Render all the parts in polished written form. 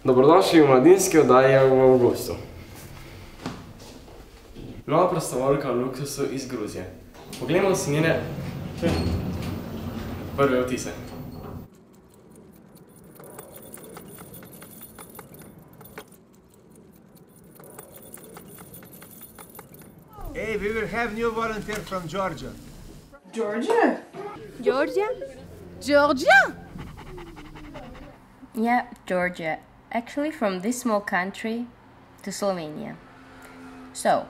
Dobrodošli v mladinski oddaji v avgustu. Nova prostovoljka v luksusu iz Gruzije. Poglejmo si njene prve vtise. Hey, we will have new volunteer from Georgia. Georgia? Georgia? Georgia? Yeah, Georgia. Actually, from this small country to Slovenia. So,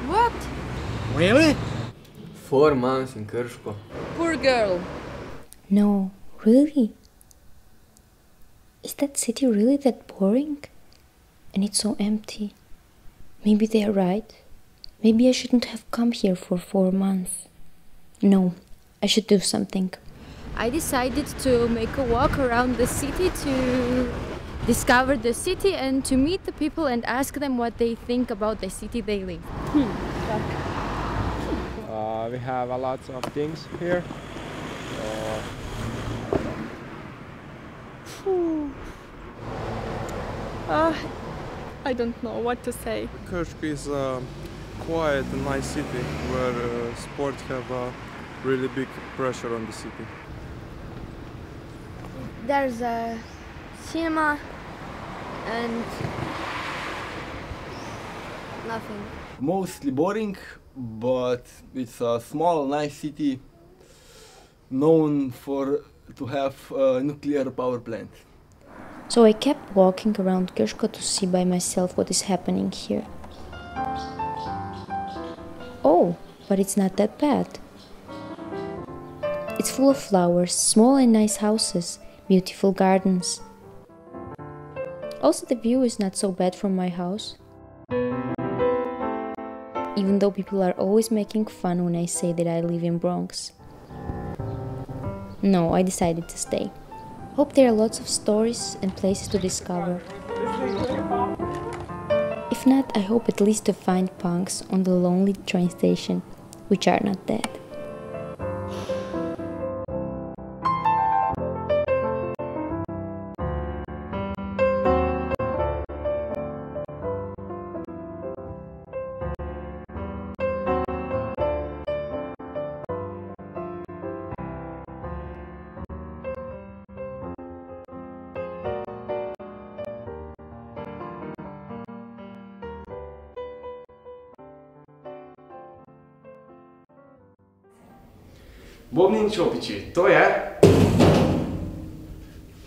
What? Really? 4 months in Krško. Poor girl. No, really? Is that city really that boring? And it's so empty. Maybe they're right. Maybe I shouldn't have come here for 4 months. No, I should do something. I decided to make a walk around the city to discover the city and to meet the people and ask them what they think about the city they live. We have a lot of things here. I don't know what to say. Krško is a quiet and nice city where sports have a really big pressure on the city. There's a cinema and nothing. Mostly boring, but it's a small, nice city known to have a nuclear power plant. So I kept walking around Krško to see by myself what is happening here. Oh, but it's not that bad. It's full of flowers, small and nice houses, beautiful gardens. Also, the view is not so bad from my house. Even though people are always making fun when I say that I live in Bronx. No, I decided to stay. Hope there are lots of stories and places to discover. If not, I hope at least to find punks on the lonely train station, which are not dead. Bobni in čopiči, to je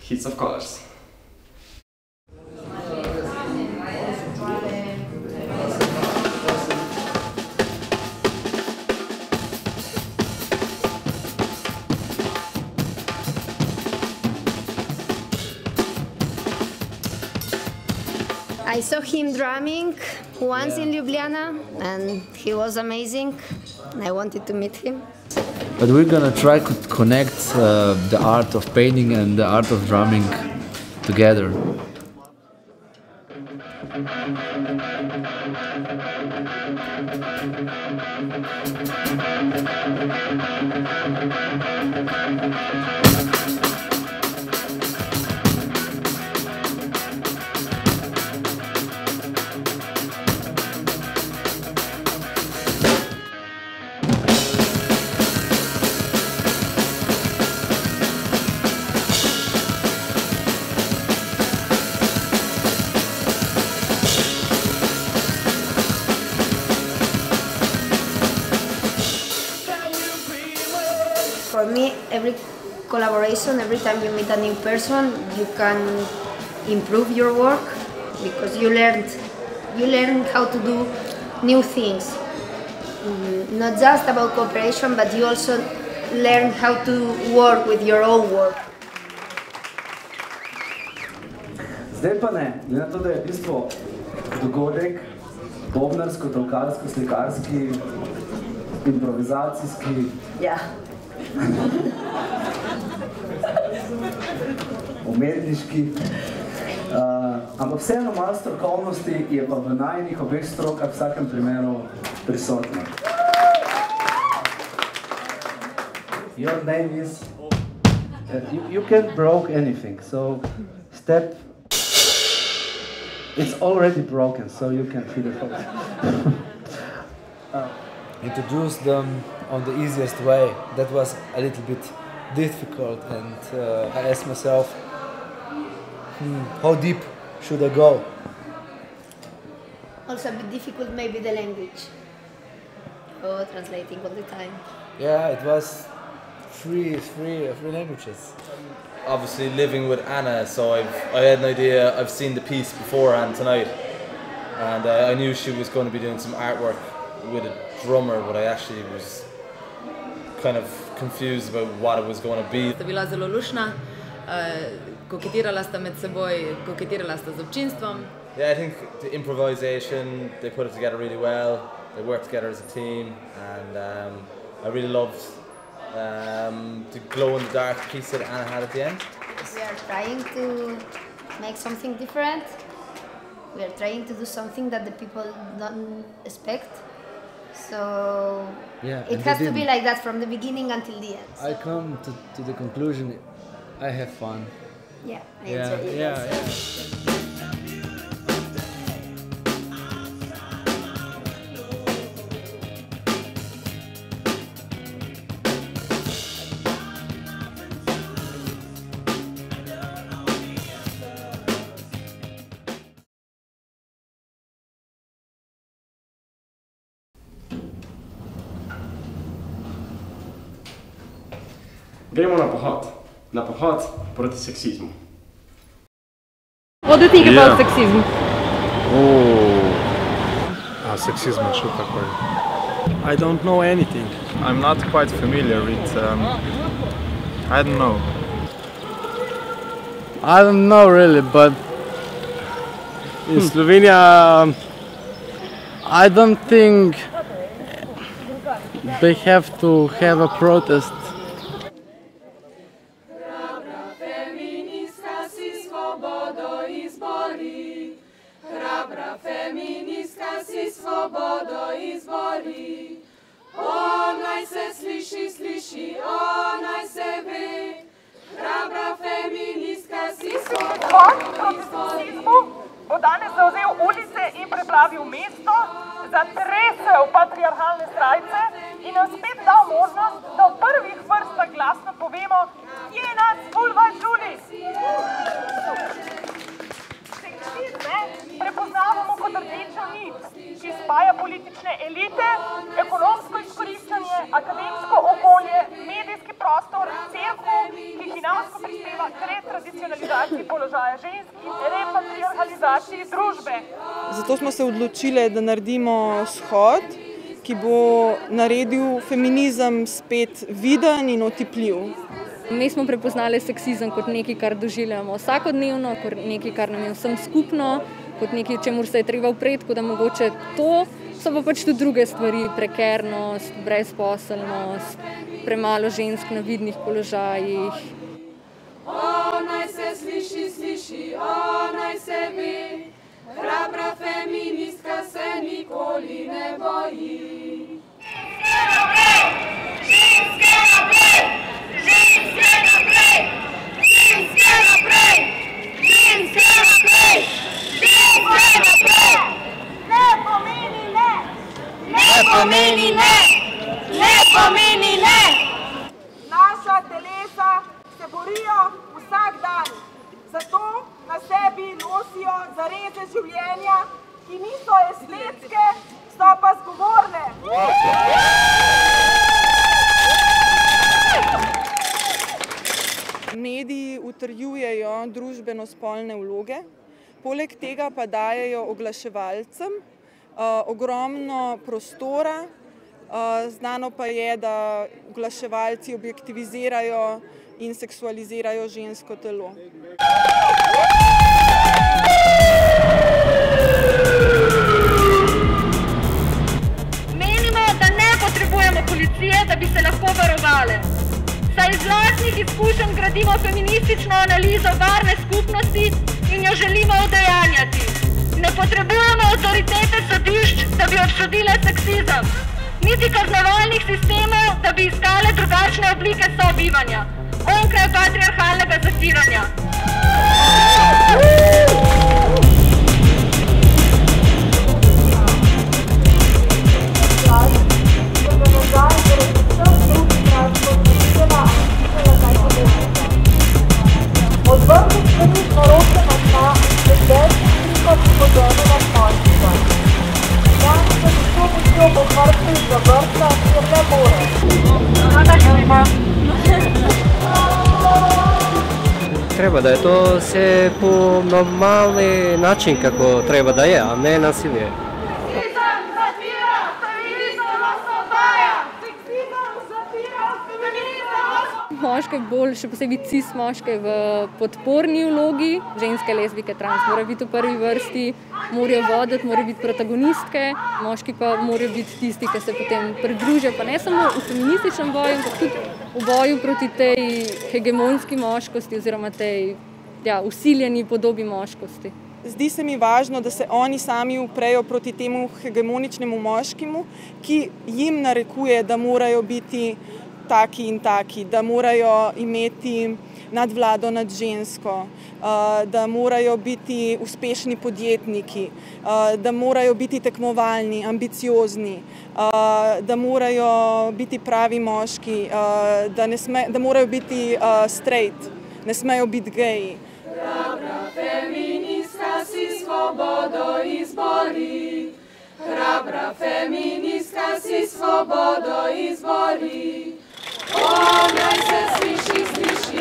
Hits of Colors. I saw him drumming once in Ljubljana and he was amazing. I wanted to meet him. But we're gonna try to connect the art of painting and the art of drumming together. For me, every collaboration, every time you meet a new person, you can improve your work because you learn how to do new things. Not just about cooperation, but you also learn how to work with your own work. Zdaj pa ne, glede na to, da je v bistvu dogodek bobnarsko, tolkarsko, slikarski, improvizacijski. Ja. Umetniški. Ampak vseeno malo strokovnosti je pa v najinih obeh strokah v vsakem primeru prisotno. Your name is... you can broke anything, so step... It's already broken, so you can feel it out. Introduce them on the easiest way. That was a little bit difficult, and I asked myself, how deep should I go? Also a bit difficult, maybe the language. Oh, translating all the time. Yeah, it was three languages. Obviously living with Anna, so I had an idea. I've seen the piece beforehand tonight, and I knew she was going to be doing some artwork with a drummer, but I actually was kind of confused about what it was going to be. Sta bila zelo lušna, koketirala sta med seboj, koketirala sta z občinstvom. Yeah, I think the improvisation, they put it together really well. They worked together as a team, and I really loved the glow-in-the-dark piece that Anna had at the end. We are trying to make something different. We are trying to do something that the people don't expect. So it has to be like that from the beginning until the end. So. I come to the conclusion, I have fun. Yeah, I enjoy it. Yeah. Gremo na pohod proti seksizmu. What do you think about sexism? Sexism, что такое? I don't know anything. I'm not quite familiar with... I don't know. I don't know really, but in Slovenia I don't think they have to have a protest. Hrabra feministka si svobodo izbori. O, naj se sliši, sliši, o, naj se ve. Hrabra feministka si svobodo izbori. Bo danes zavzel ulice in preplavil mesto, zatresel patriarhalne srajce in nam spet dal možnost, da v prvih vrstah glasno povemo: "Je nas vulva Julis!" Seksizme prepoznavamo kot rdečo nit, ki spaja politične elite, ekonomsko izkoriščanje, akademsko okolje, medijski prostor, cerkev, ki hinavsko prispeva k retradicionalizaciji položaja žensk in repatriarhalizaciji družbe. Zato smo se odločili, da naredimo shod, ki bo naredil feminizem spet viden in otipljiv. Mi smo prepoznali seksizem kot nekaj, kar doživljamo vsakodnevno, kot nekaj, kar nam je vsem skupno, kot nekaj, čemur se je treba upreti, kot da mogoče to so pa pač tudi druge stvari, prekernost, brezposelnost, premalo žensk na vidnih položajih. O, naj se sliši, sliši, o, naj se ve. Hrabra feministka se nikoli ne boji. Ženske naprej! Ženske naprej! Ženske naprej! Ženske naprej! Ženske naprej! Ne pomeni ne! Ne pomeni ne! Ne pomeni ne! Naša telesa se borijo vsak dan, zato na sebi nosijo zareze življenja, ki niso estetske, so pa zgovorne. Mediji utrjujejo družbeno-spolne vloge, poleg tega pa dajejo oglaševalcem ogromno prostora. Znano pa je, da oglaševalci objektivizirajo in seksualizirajo žensko telo. Menimo, da ne potrebujemo policije, da bi se lahko varovale. Saj iz lastnih izkušenj gradimo feministično analizo varne skupnosti in jo želimo udejanjati. Ne potrebujemo avtoritete sodišč, da bi obsodile seksizem. niti kaznovalnih sistemov, da bi iskale drugačne oblike sobivanja, onkraj patriarhalnega zatiranja. Odvrniti strani naroče na tla, sedeti slika pripodobnega močnika. Danes se s to močjo bo mrtvi zavrta, ker ne more. Treba da je to vse po normalni način, kako treba da je, a ne nasilje. Moške bolj, še posebej cis moške v podporni vlogi, ženske, lezbijke, trans morajo biti v prvi vrsti, morajo voditi, morajo biti protagonistke, moški pa morajo biti tisti, ki se potem pridružijo, pa ne samo v feminističnem boju, ampak tudi v boju proti tej hegemonski moškosti oziroma tej vsiljeni podobi moškosti. Zdi se mi važno, da se oni sami uprejo proti temu hegemoničnemu moškemu, ki jim narekuje, da morajo biti taki in taki, da morajo imeti nadvlado nad žensko, da morajo biti uspešni podjetniki, da morajo biti tekmovalni, ambiciozni, da morajo biti pravi moški, da morajo biti straight, ne smejo biti geji. Hrabra feministka si svobodo izbori, hrabra feministka si svobodo izbori. Naj se sliši, sliši,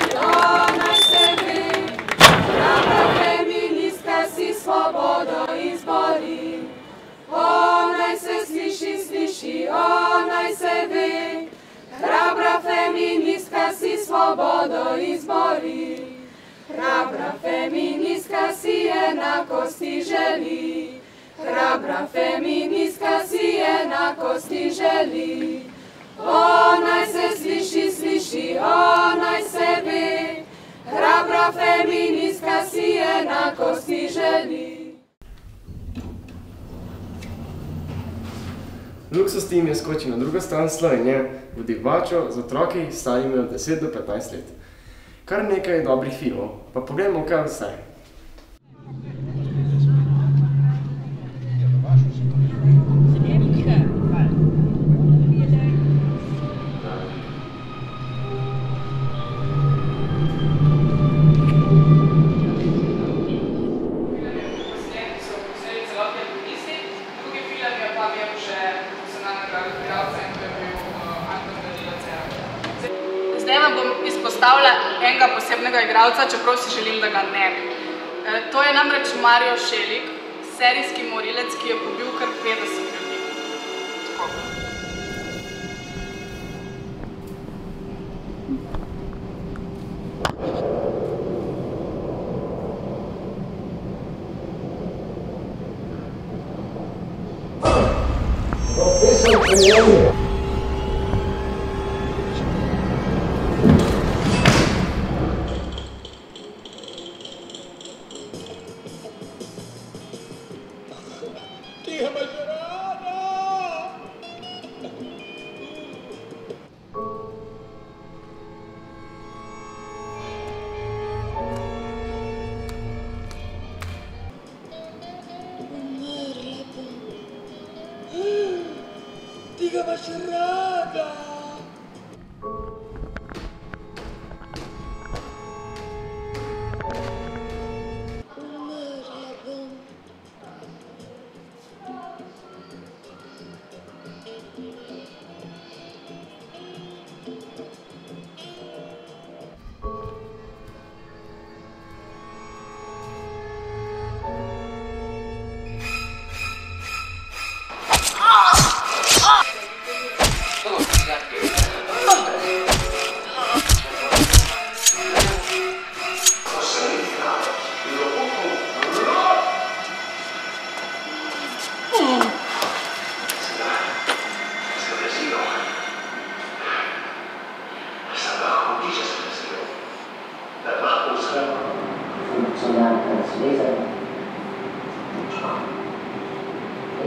naj se ve, hrabra feministka si svobodo izbori. Naj se sliši, sliši, naj se ve, hrabra feministka si svobodo izbori. Hrabra feministka si enakosti želi, hrabra feministka si enakosti želi. Naj se sliši, sliši, naj se ve, hrabra feministka si enakosti želi. Luksuz Team je skočil na drugo stran Slovenije, v Divačo z otroki starimi od 10 do 15 let. Kar nekaj dobrih filmov, pa poglejmo kaj vse. Zdaj vam bom izpostavila enega posebnega igralca, čeprav si želim, da ga ne bi. To je namreč Mario Šelik, serijski morilec, ki je pobil kar 50 ljudi. Ti ga imaš rada! Umrla bom.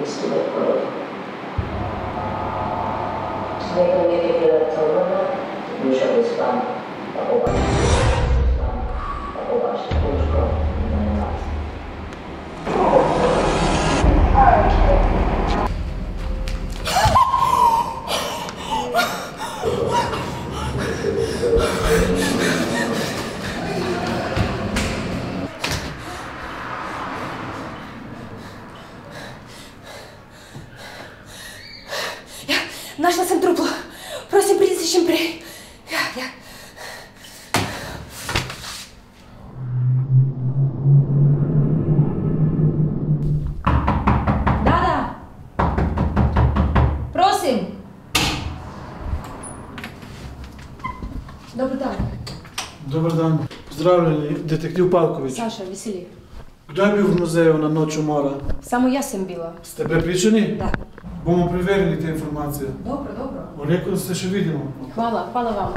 It's to the world. Našla sem truplo. Prosim, pridi si čim prej. Ja. Dada! Prosim! Dobar dan. Dobar dan. Pozdravljeni, detektiv Pavković. Saša, veseli. Kdo je bil v muzeju na noč umora? Samo jaz sem bila. Ste prepričani? Da. Bomo preverili te informacije. Dobro. Bo rekel, da se še vidimo. Hvala vam.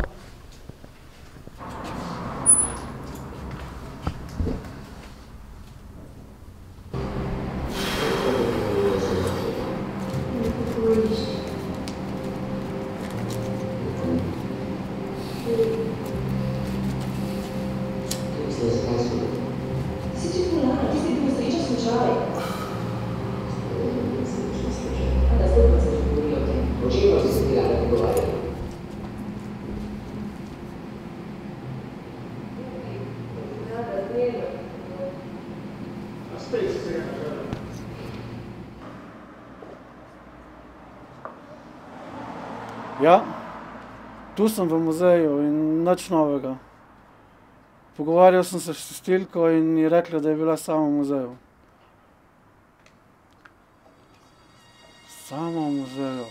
Ja, tu sem v muzeju in nič novega. Pogovarjal sem se s Stilko in je rekla, da je bila sama v muzeju. Sama v muzeju.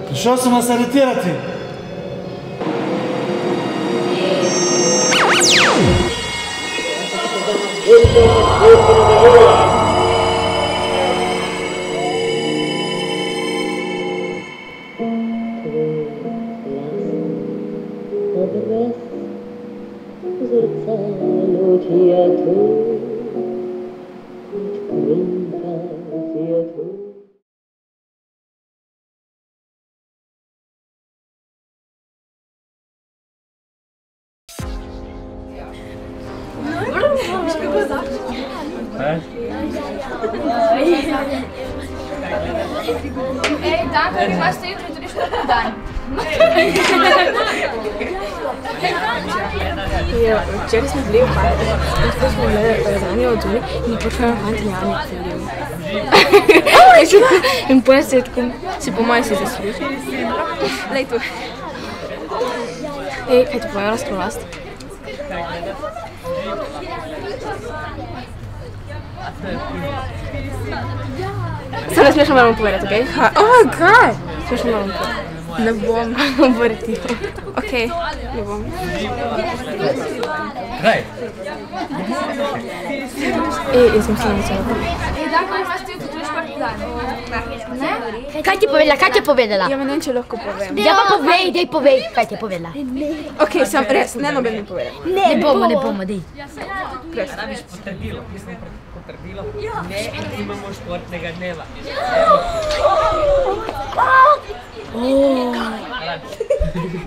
Prišel sem vas aretirati. Ej, Danko, vi imate jutri tudi športni dan. Včeraj smo bili v parku, tako smo gledali Ranijo od Zuni in počnejo fanti Jani Filip. In po desetku si po mojem si zaslužil. Lej tu. Ej, kaj ti povedala skrivnost? Sada smiješno moramo povedati, okej? Kaj? Smiješno moramo povedati. Ne bom. Bori ti. Okej, ne bom. Kaj? Jaz sem se napisala. Danko, vi imate jutri tudi športni dan. Ne? Kaj ti je povedala? Ja, ne vem, če lahko povem. Ja pa povej, dej povej, kaj ti je povedala. Okej, sam res, ne noben mi povedal. Ne bomo, dej. Rabiš potrdilo, pismo potrdilo. Ne, imamo športnega dneva.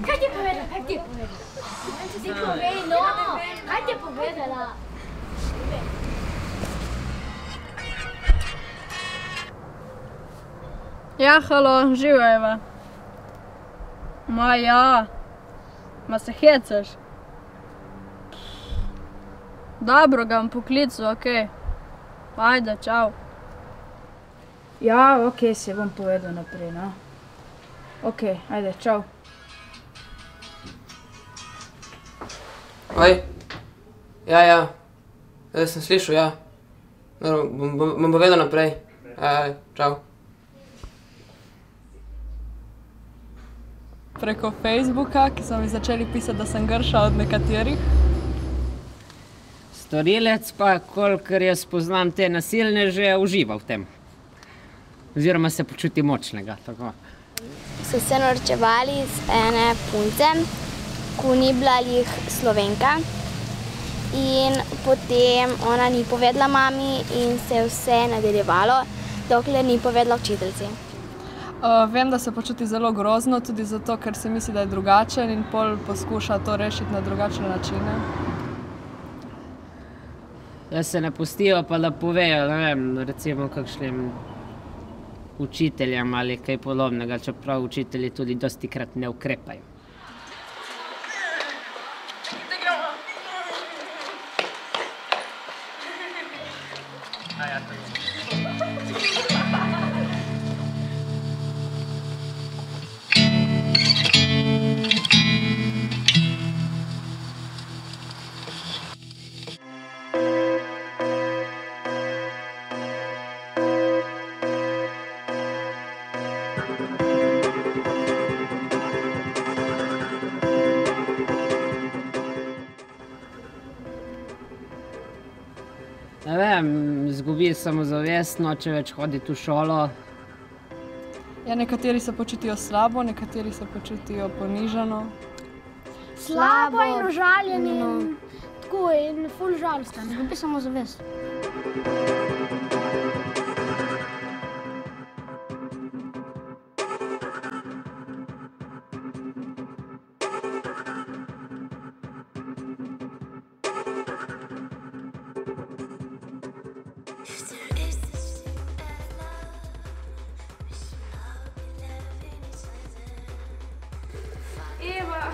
Kaj ti je povedala? Ti povej, no. Kaj ti je povedala? Ja, halo, živjeva. Ma ja, ma se hecaš. Dobro, ga bom poklical, okej. Ajde, čau. Ja, okej, se bom povedal naprej, no. Okej, ajde, čau. Oj, ja, sem slišal, ja. Dobro, bom povedal naprej. Čau. Preko Facebooka, ki so mi začeli pisati, da sem grša od nekaterih. Storilec pa, kolikor jaz poznam te nasilneže, uživa v tem. Oziroma se počuti močnega, tako. So se norčevali z ene punce, ko ni bila jih Slovenka. In potem ona ni povedala mami in se je vse nadaljevalo, dokler ni povedala učiteljici. Vem, da se počuti zelo grozno, tudi zato, ker se misli, da je drugačen in pol poskuša to rešiti na drugačne načine. Da se ne pustijo, pa da povejo, ne vem, recimo kakšnim učiteljem ali kaj podobnega, čeprav učitelji tudi dostikrat ne ukrepajo. Ne vem, izgubi samozavest, noče več hoditi v šolo. Ja, nekateri se počutijo slabo, nekateri se počutijo ponižano. Slabo in užaljeni, tako in ful žalosten, izgubi samozavest. Eva!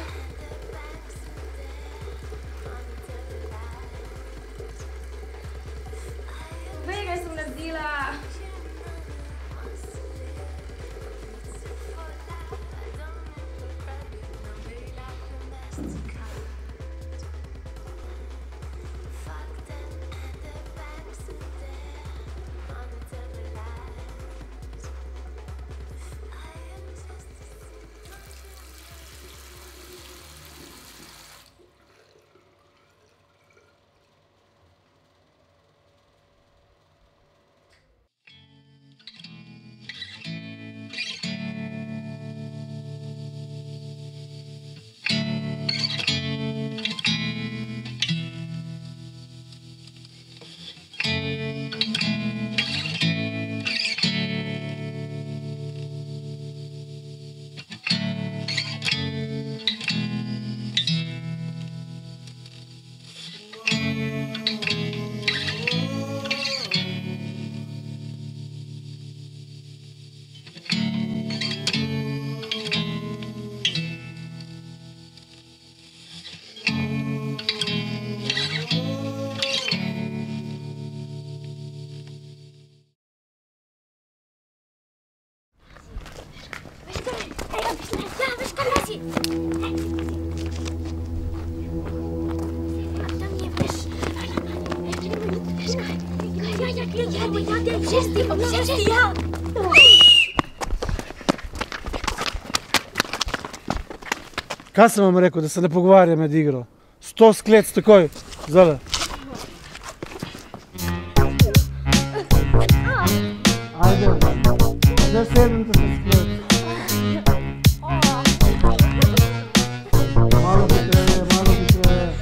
Povej, kaj sem naredila. Kaj sem vam rekel, da se ne pogovarja med igro? 100 sklec takoj, zdaj. Ajde, zdaj 70 sklec. Malo hitreje, malo hitreje.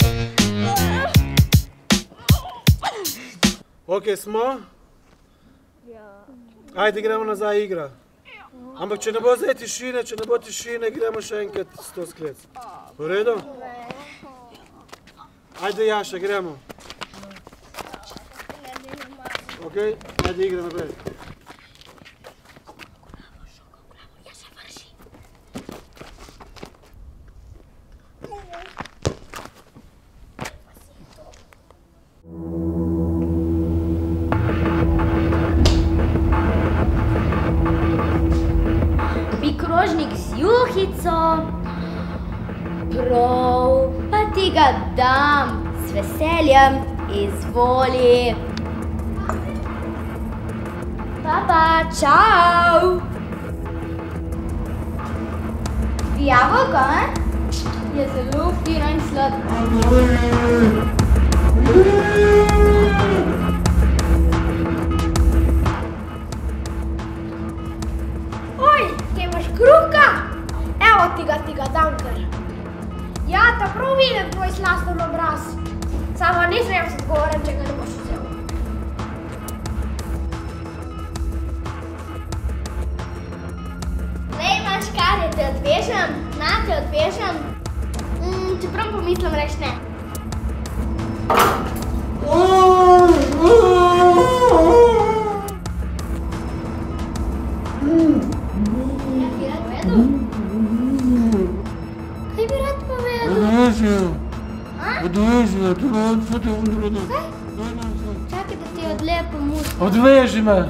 Ok, smo? Ajde, gremo nazaj igra. Ampak če ne bo zdaj tišine, gremo še enkrat 100 sklec. V redu? Ajde, Jaša, gremo. Ok, ajde, igra naprej. Krožnik z juhico, prav, pa ti ga dam, z veseljem, izvoli. Pa, čau! Jabolko, je zelo fino in sladko. Oj, ti imaš kruhka? Evo ti ga dam kar. Ja, ta prav vidim tvoj slasten obraz. Samo nisem jaz odgovoren, če ga ne boš vzel. Lej, imaš kar, te odvežem? Na, te odvežem? Čeprav pomislim, reš ne. Kaj bi rad povedal? Odveži, Čakaj, da ti odlepim muško. Odveži me!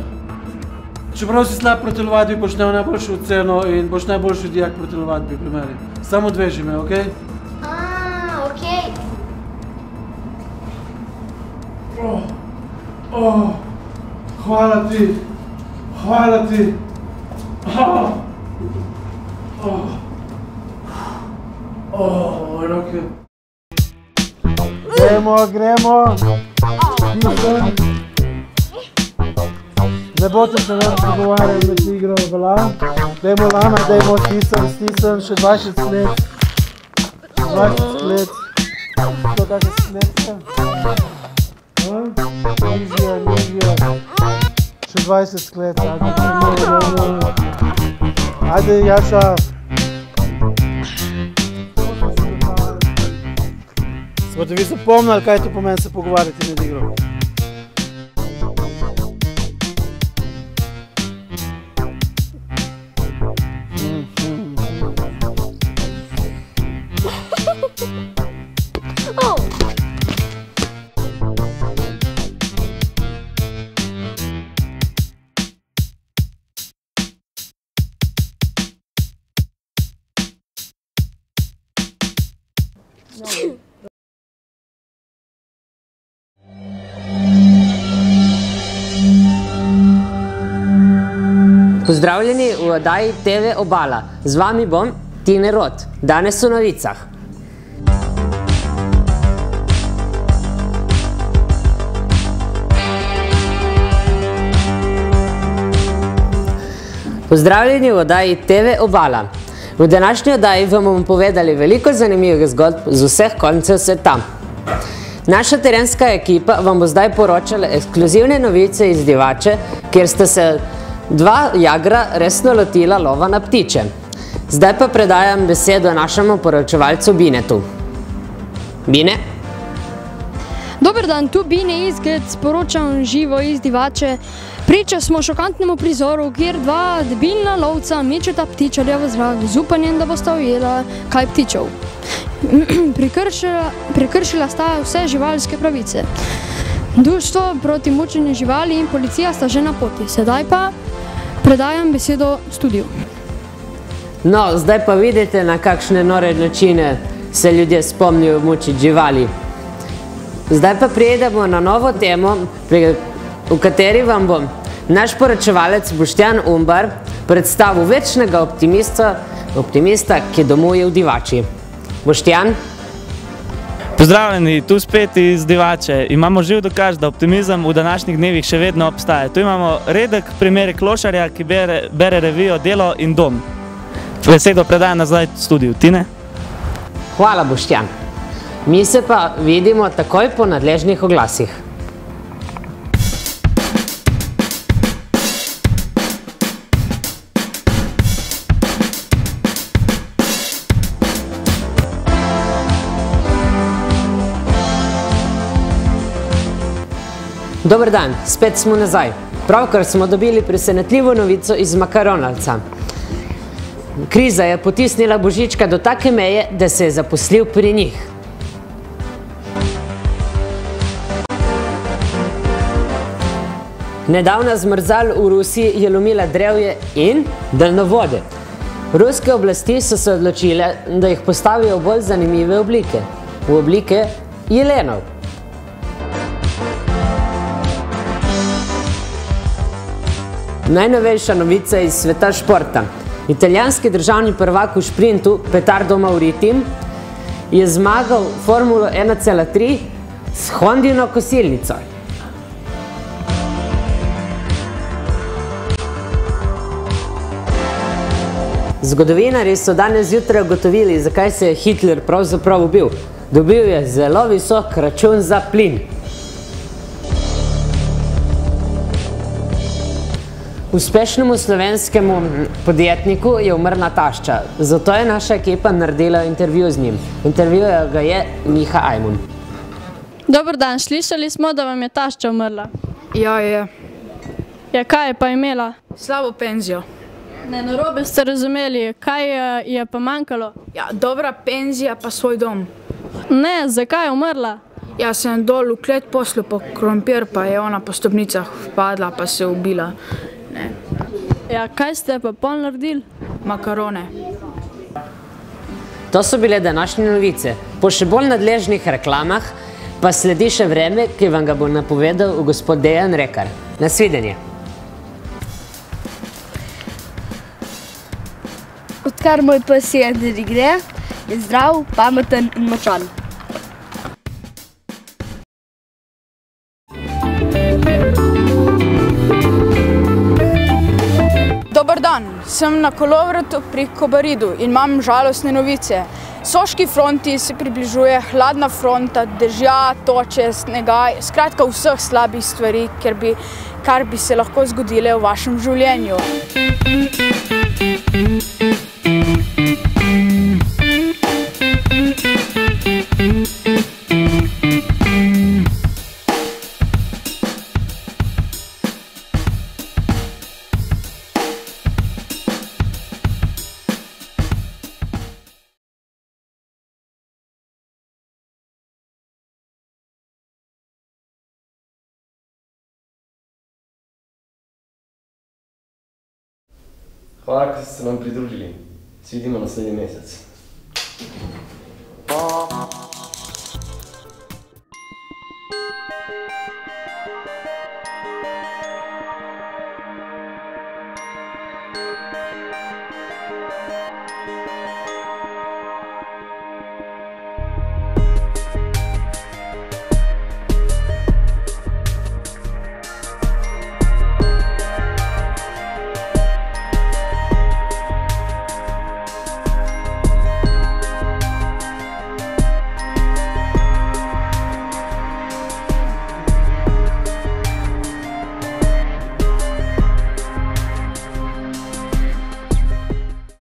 Čeprav si slab proti telovadbi, boš imel najboljšo oceno in boš najboljši dijak proti telovadbi, primeri. Samo odveži me, okej? Okej. Hvala ti! Hvala ti! Roke. Gremo! Ne boste se nam pogovarjali med igro, vela. Dajmo lama, dajmo stisem, še 20 let. 20 let. To kakšne sklepce? Nižje. Še 20 sklet, ajde, Jaša. Boste vi zapomnili, kaj to pomeni se pogovarjati med igro? Pozdravljeni v oddaji TV Obala. Z vami bom Tine Rot. Danes v novicah. Pozdravljeni v oddaji TV Obala. V današnji oddaji vam bomo povedali veliko zanimivih zgodb z vseh koncev sveta. Naša terenska ekipa vam bo zdaj poročala ekskluzivne novice iz Divače, kjer sta se dva jagra resno lotila lova na ptiče. Zdaj pa predajam besedo našemu poročevalcu Binetu. Bine? Dober dan, tu Bine Izgled, sporočam živo iz Divače. Priča smo šokantnemu prizoru, kjer dva debilna lovca mečeta ptičarja v zrak z upanjem, da bosta ujela kaj ptičev. Prekršila sta vse živalske pravice. Društvo proti mučenju živali in policija sta že na poti. Sedaj pa predajam besedo studiu. No, zdaj pa vidite, na kakšne nore načine se ljudje spomnijo mučiti živali. Zdaj pa prijedemo na novo temo, v kateri vam bom naš poročevalec Boštjan Umbar predstavil večnega optimista, ki domuje v Divači. Boštjan? Pozdravljeni, tu spet iz Divače. Imamo živ dokaz, da optimizem v današnjih dnevih še vedno obstaja. Tu imamo redek primer klošarja, ki bere revijo Delo in Dom. Besedo predajam nazaj v studiu. Tine? Hvala, Boštjan. Mi se pa vidimo takoj po nadležnih oglasih. Dober dan, spet smo nazaj. Pravkar smo dobili presenetljivo novico iz Makaronalca. Kriza je potisnila Božička do take meje, da se je zaposlil pri njih. Nedavna zmrzal v Rusiji je lomila drevje in daljnovode. Ruske oblasti so se odločile, da jih postavijo v bolj zanimive oblike. V oblike jelenov. Najnovejša novica iz sveta športa. Italijanski državni prvak v šprintu Petardo Mauritin je zmagal Formulo 1,3 s Hondino kosilnico. Zgodovinarji so danes zjutraj ugotovili, zakaj se je Hitler pravzaprav ubil. Dobil je zelo visok račun za plin. Uspešnemu slovenskemu podjetniku je umrla tašča, zato je naša ekipa naredila intervju z njim. Intervjujal ga je Miha Ajmun. Dober dan, slišali smo, da vam je tašča umrla. Ja, je. Ja, kaj je pa imela? Slabo penzijo. Ne, narobe ste razumeli, kaj je pa manjkalo? Ja, dobra penzija pa svoj dom. Ne, zakaj je umrla? Ja, sem dol v klet poslal po krompir, pa je ona po stopnicah vpadla, pa se ubila. Ne. Ja, kaj ste pa pol naredili? Makarone. To so bile današnje novice. Po še bolj nadležnih reklamah pa sledi še vreme, ki vam ga bo napovedal gospod Dejan Rekar. Nasvidenje. Odkar moj pes Jedri gre, je zdrav, pameten in močan. Dobar dan, sem na kolovratu pri Kobaridu in imam žalostne novice. Soški fronti se približuje hladna fronta, dežja, toče, snega, skratka vseh slabih stvari, kar bi se lahko zgodile v vašem življenju. Hvala, ko ste se nam pridružili. Se vidimo naslednji mesec.